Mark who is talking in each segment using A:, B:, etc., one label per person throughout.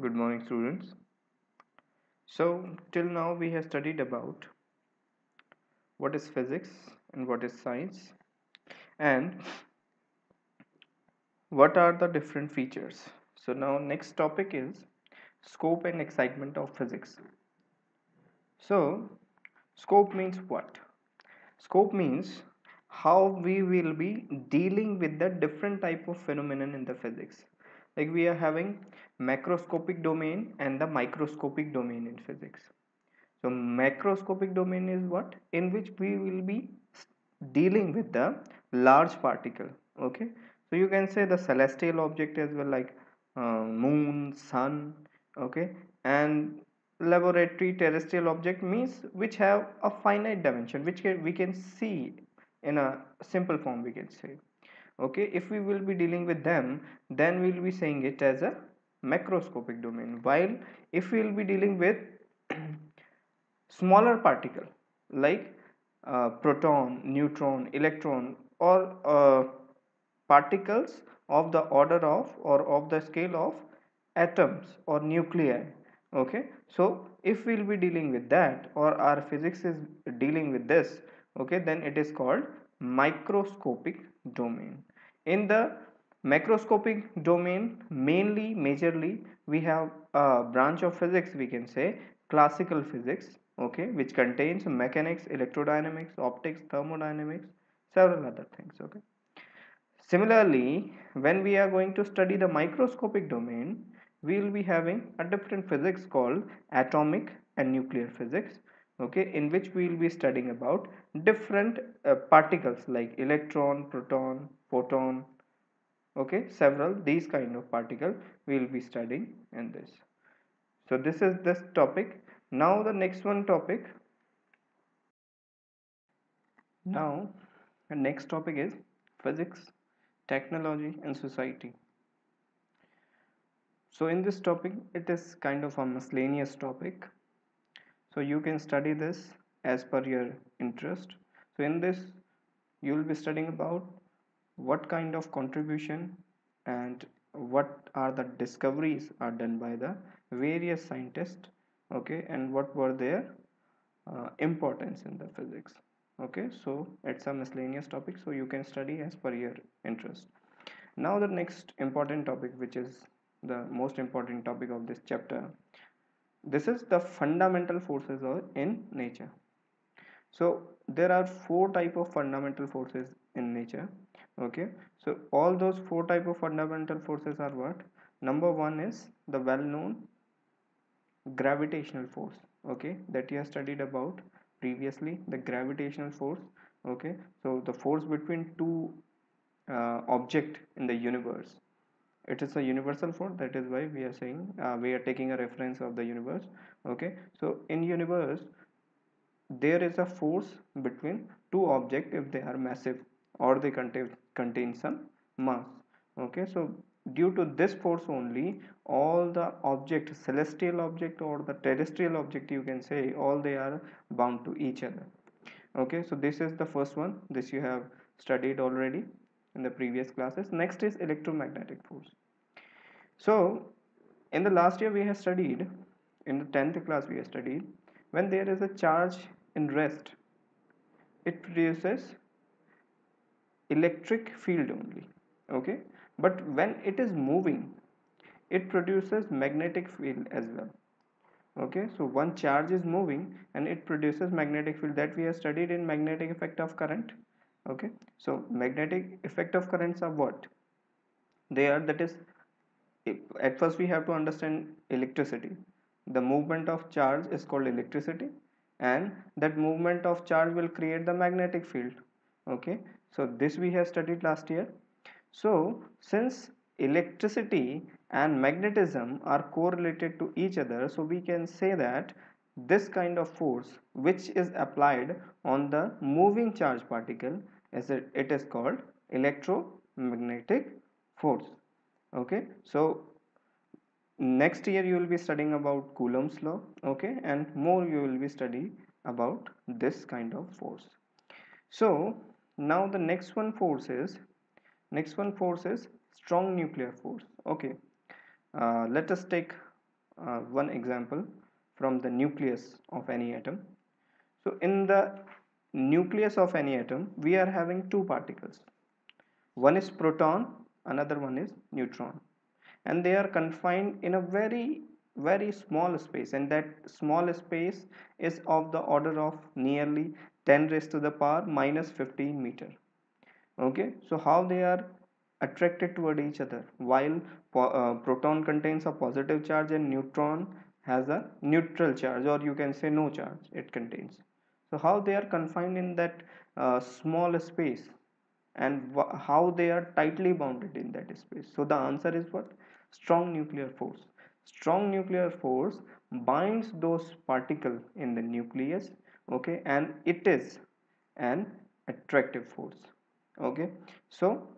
A: Good morning, students. So, till now we have studied about what is physics and what is science and what are the different features. So, now next topic is scope and excitement of physics. So, scope means what? Scope means how we will be dealing with the different type of phenomenon in the physics. Like we are having macroscopic domain and the microscopic domain in physics. So macroscopic domain is what? In which we will be dealing with the large particle. Okay. So you can say the celestial object as well, like moon, sun. Okay. And laboratory terrestrial object means which have a finite dimension, which we can see in a simple form, we can say. Okay. If we will be dealing with them, then we will be saying it as a macroscopic domain. While if we will be dealing with smaller particle like proton, neutron, electron, or particles of the order of or of the scale of atoms or nuclei. Okay, so if we'll be dealing with that or our physics is dealing with this, okay, then it is called microscopic domain. In the macroscopic domain, mainly majorly we have a branch of physics, we can say classical physics, okay, which contains mechanics, electrodynamics, optics, thermodynamics, several other things. Okay, similarly, when we are going to study the microscopic domain, we will be having a different physics called atomic and nuclear physics, okay, in which we will be studying about different particles like electron, proton, photon, okay, several these kind of particle we will be studying in this. So this is this topic. Now the next one topic. Now the next topic is physics, technology and society. So in this topic it is kind of a miscellaneous topic, so you can study this as per your interest. So in this you will be studying about what kind of contribution and what are the discoveries are done by the various scientists, okay, and what were their importance in the physics. Okay, so it's a miscellaneous topic, so you can study as per your interest. Now the next important topic, which is the most important topic of this chapter, this is the fundamental forces in nature. So there are four type of fundamental forces in nature. Okay, so all those four type of fundamental forces are what? Number one is the well known gravitational force, okay, that you have studied about previously, the gravitational force. Okay, so the force between two object in the universe, it is a universal force, that is why we are saying we are taking a reference of the universe. Okay, so in universe there is a force between two objects if they are massive or they contain some mass. Okay, so due to this force only, all the object, celestial object or the terrestrial object, you can say, all they are bound to each other. Okay, so this is the first one, this you have studied already in the previous classes. Next is electromagnetic force. So in the last year we have studied, in the 10th class we have studied, when there is a charge in rest, it produces electric field only. Okay, but when it is moving, it produces magnetic field as well. Okay, so one charge is moving and it produces magnetic field, that we have studied in magnetic effect of current. Okay, so magnetic effect of currents are what they are, that is, at first we have to understand electricity. The movement of charge is called electricity, and that movement of charge will create the magnetic field. Okay, so this we have studied last year. So since electricity and magnetism are correlated to each other, so we can say that this kind of force which is applied on the moving charge particle is it is called electromagnetic force. Okay, so next year you will be studying about Coulomb's law, okay, and more you will be studying about this kind of force. So now the next one force is strong nuclear force. Okay, let us take one example from the nucleus of any atom. So in the nucleus of any atom, we are having two particles. One is proton, another one is neutron, and they are confined in a very small space, and that small space is of the order of nearly 10 raised to the power minus 15 meter. Okay, so how they are attracted toward each other? While proton contains a positive charge and neutron has a neutral charge, or you can say no charge it contains. So how they are confined in that small space, and how they are tightly bounded in that space? So the answer is what? Strong nuclear force. Strong nuclear force binds those particles in the nucleus. Okay, and it is an attractive force. Okay, so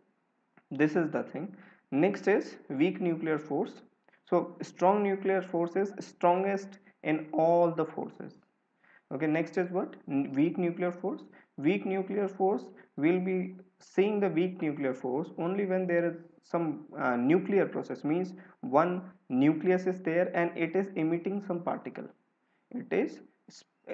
A: this is the thing. Next is weak nuclear force. So strong nuclear force is strongest in all the forces. Okay, next is what? Weak nuclear force. Weak nuclear force, will be seeing the weak nuclear force only when there is some nuclear process, means one nucleus is there and it is emitting some particle. It is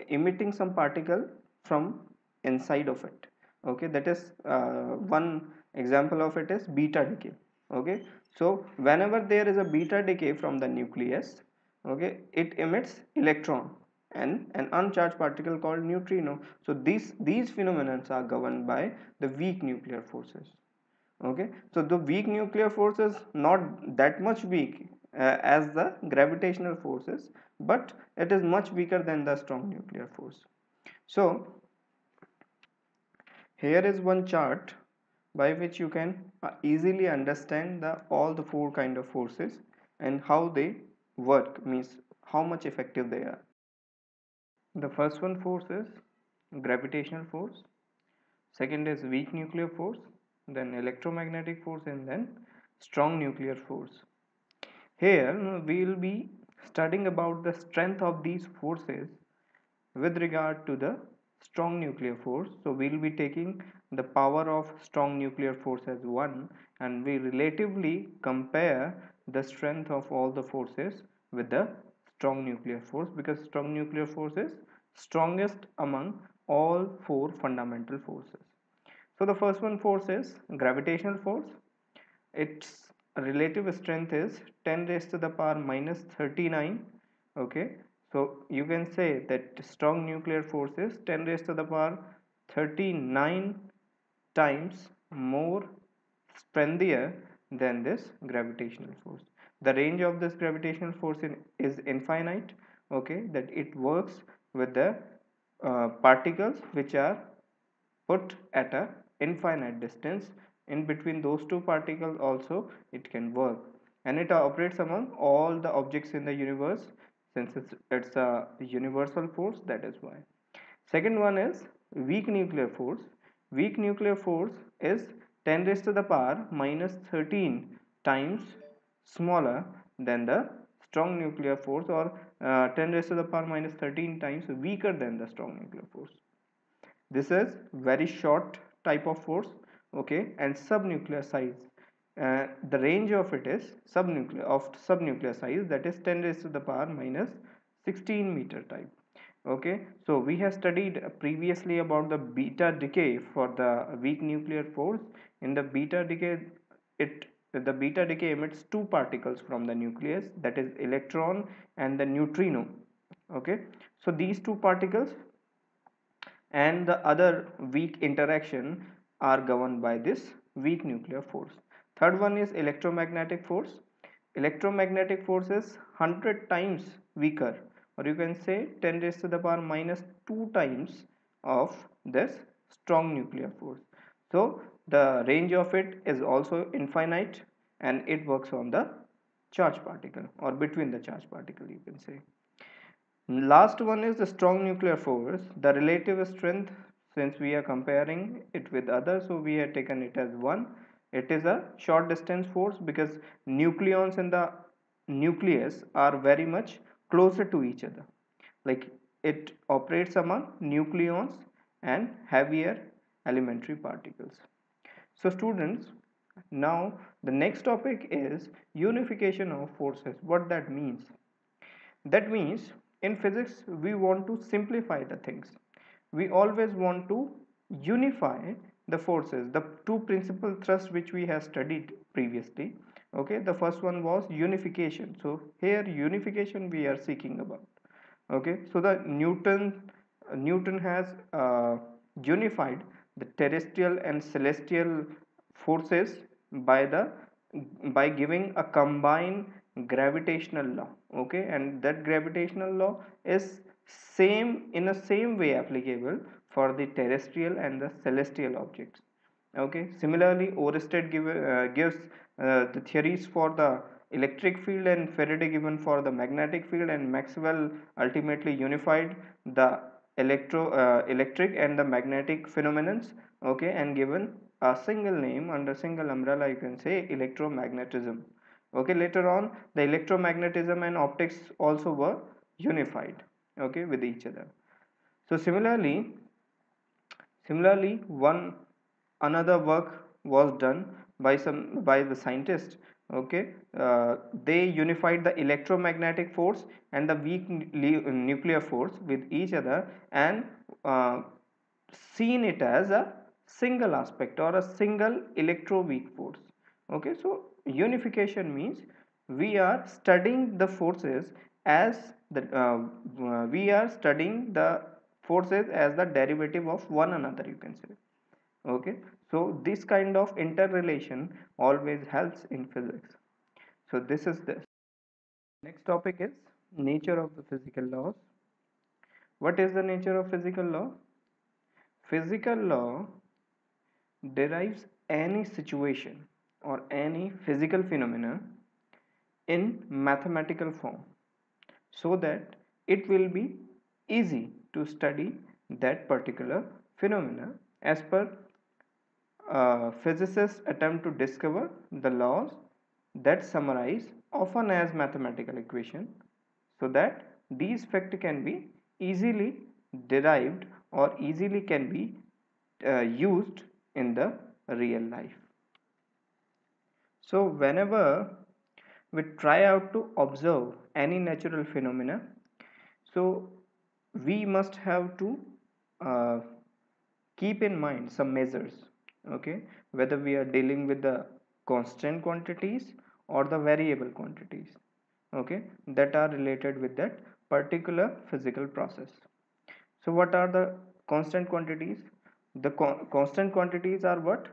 A: emitting some particle from inside of it. Okay, that is one example of it is beta decay. Okay, so whenever there is a beta decay from the nucleus, okay, it emits electron and an uncharged particle called neutrino. So these phenomena are governed by the weak nuclear forces. Okay, so the weak nuclear force is not that much weak as the gravitational forces, but it is much weaker than the strong nuclear force. So here is one chart by which you can easily understand the all the four kind of forces and how they work, means how much effective they are. The first one force is gravitational force, second is weak nuclear force, then electromagnetic force, and then strong nuclear force. Here we will be studying about the strength of these forces with regard to the strong nuclear force. So we will be taking the power of strong nuclear force as 1, and we relatively compare the strength of all the forces with the strong nuclear force, because strong nuclear force is strongest among all four fundamental forces. So the first one force is gravitational force. Its relative strength is 10 raised to the power minus 39. Okay, so you can say that strong nuclear force is 10 raised to the power 39 times more spendier than this gravitational force. The range of this gravitational force is infinite. Okay, that it works with the particles which are put at a infinite distance. In between those two particles also it can work, and it operates among all the objects in the universe, since it's a universal force, that is why. Second one is weak nuclear force. Weak nuclear force is 10 raised to the power minus 13 times smaller than the strong nuclear force, or 10 raised to the power minus 13 times weaker than the strong nuclear force. This is very short type of force. Okay, and subnuclear size, the range of it is subnuclear size, that is 10 raised to the power minus 16 meter type. Okay, so we have studied previously about the beta decay for the weak nuclear force. In the beta decay, it the beta decay emits two particles from the nucleus, that is electron and the neutrino. Okay, so these two particles and the other weak interaction are governed by this weak nuclear force. Third one is electromagnetic force. Electromagnetic force is 100 times weaker, or you can say 10 raised to the power minus 2 times of this strong nuclear force. So the range of it is also infinite, and it works on the charge particle, or between the charge particle, you can say. Last one is the strong nuclear force. The relative strength, since we are comparing it with others, so we have taken it as 1. It is a short distance force because nucleons in the nucleus are very much closer to each other. Like, it operates among nucleons and heavier elementary particles. So students, now the next topic is unification of forces. What that means? That means in physics we want to simplify the things. We always want to unify the forces, the two principal thrusts which we have studied previously. Okay, the first one was unification. So here unification we are seeking about. Okay, so the Newton has unified the terrestrial and celestial forces by the by giving a combined gravitational law. Okay, and that gravitational law is same in a same way applicable for the terrestrial and the celestial objects. Okay, similarly Oersted gives the theories for the electric field, and Faraday given for the magnetic field, and Maxwell ultimately unified the electric and the magnetic phenomena. Okay, and given a single name under single umbrella, you can say electromagnetism. Okay, later on the electromagnetism and optics also were unified, okay, with each other. So similarly one another work was done by the scientists. Okay, they unified the electromagnetic force and the weak nuclear force with each other, and uh, seen it as a single aspect or a single electroweak force. Okay, so unification means we are studying the forces as we are studying the forces as the derivative of one another, you can say. Okay, so this kind of interrelation always helps in physics. So this is this. Next topic is nature of the physical laws. What is the nature of physical law? Physical law derives any situation or any physical phenomena in mathematical form, so that it will be easy to study that particular phenomena as per physicists attempt to discover the laws that summarize often as mathematical equation, so that these facts can be easily derived or easily can be used in the real life. So whenever we try out to observe any natural phenomena, so we must have to uh, keep in mind some measures. Okay, whether we are dealing with the constant quantities or the variable quantities, okay, that are related with that particular physical process. So what are the constant quantities? The constant quantities are what?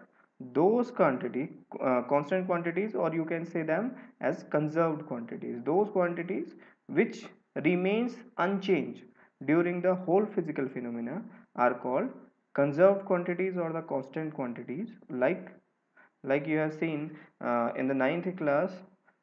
A: Those constant quantities, or you can say them as conserved quantities. Those quantities which remains unchanged during the whole physical phenomena are called conserved quantities or the constant quantities. Like you have seen in the ninth class,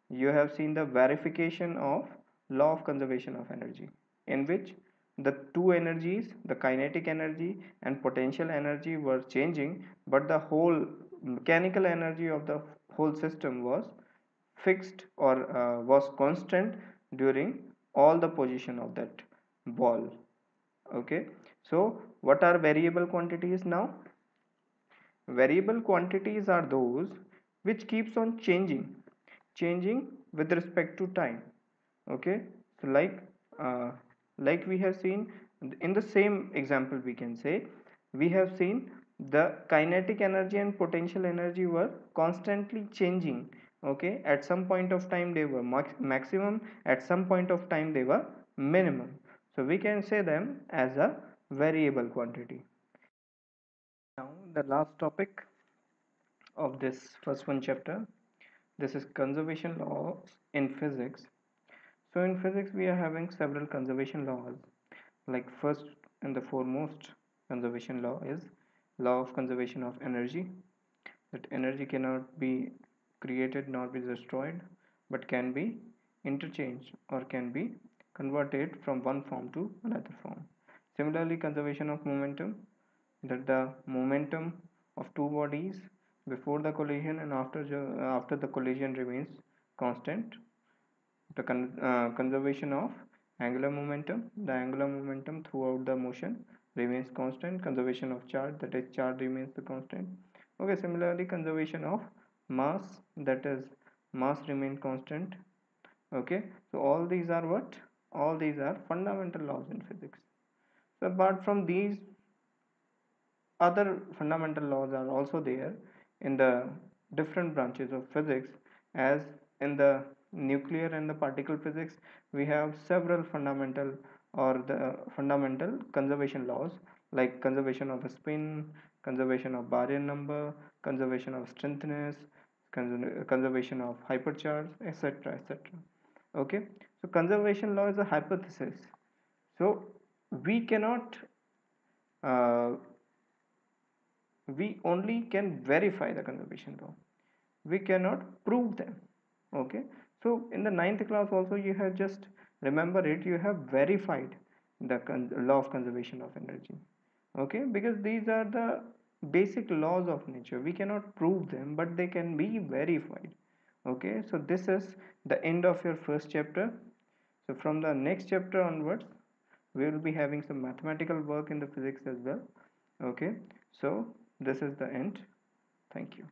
A: you have seen the verification of law of conservation of energy, in which the two energies, the kinetic energy and potential energy, were changing, but the whole mechanical energy of the whole system was fixed or was constant during all the position of that ball. Okay, so what are variable quantities now? Variable quantities are those which keeps on changing with respect to time. Okay, so uh, like we have seen in the same example, we can say we have seen the kinetic energy and potential energy were constantly changing. Okay, at some point of time they were maximum, at some point of time they were minimum. So we can say them as a variable quantity. Now the last topic of this first one chapter, this is conservation laws in physics. So in physics we are having several conservation laws. Like first and the foremost conservation law is law of conservation of energy, that energy cannot be created nor be destroyed, but can be interchanged or can be converted from one form to another form. Similarly, conservation of momentum, that the momentum of two bodies before the collision and after the collision remains constant. The conservation of angular momentum, the angular momentum throughout the motion remains constant. Conservation of charge, that is charge remains the constant. Okay, similarly conservation of mass, that is mass remain constant. Okay, so all these are what? All these are fundamental laws in physics. So apart from these, other fundamental laws are also there in the different branches of physics, as in the nuclear and the particle physics we have several fundamental or the fundamental conservation laws, like conservation of spin, conservation of baryon number, conservation of strengthness, conservation of hypercharge, etc, etc. Okay, so conservation law is a hypothesis. So we cannot uh, we only can verify the conservation law, we cannot prove them. Okay, so in the ninth class also you have just remember it, you have verified the law of conservation of energy. Okay, because these are the basic laws of nature, we cannot prove them but they can be verified. Okay, so this is the end of your first chapter. So from the next chapter onwards we will be having some mathematical work in the physics as well. Okay, so this is the end. Thank you.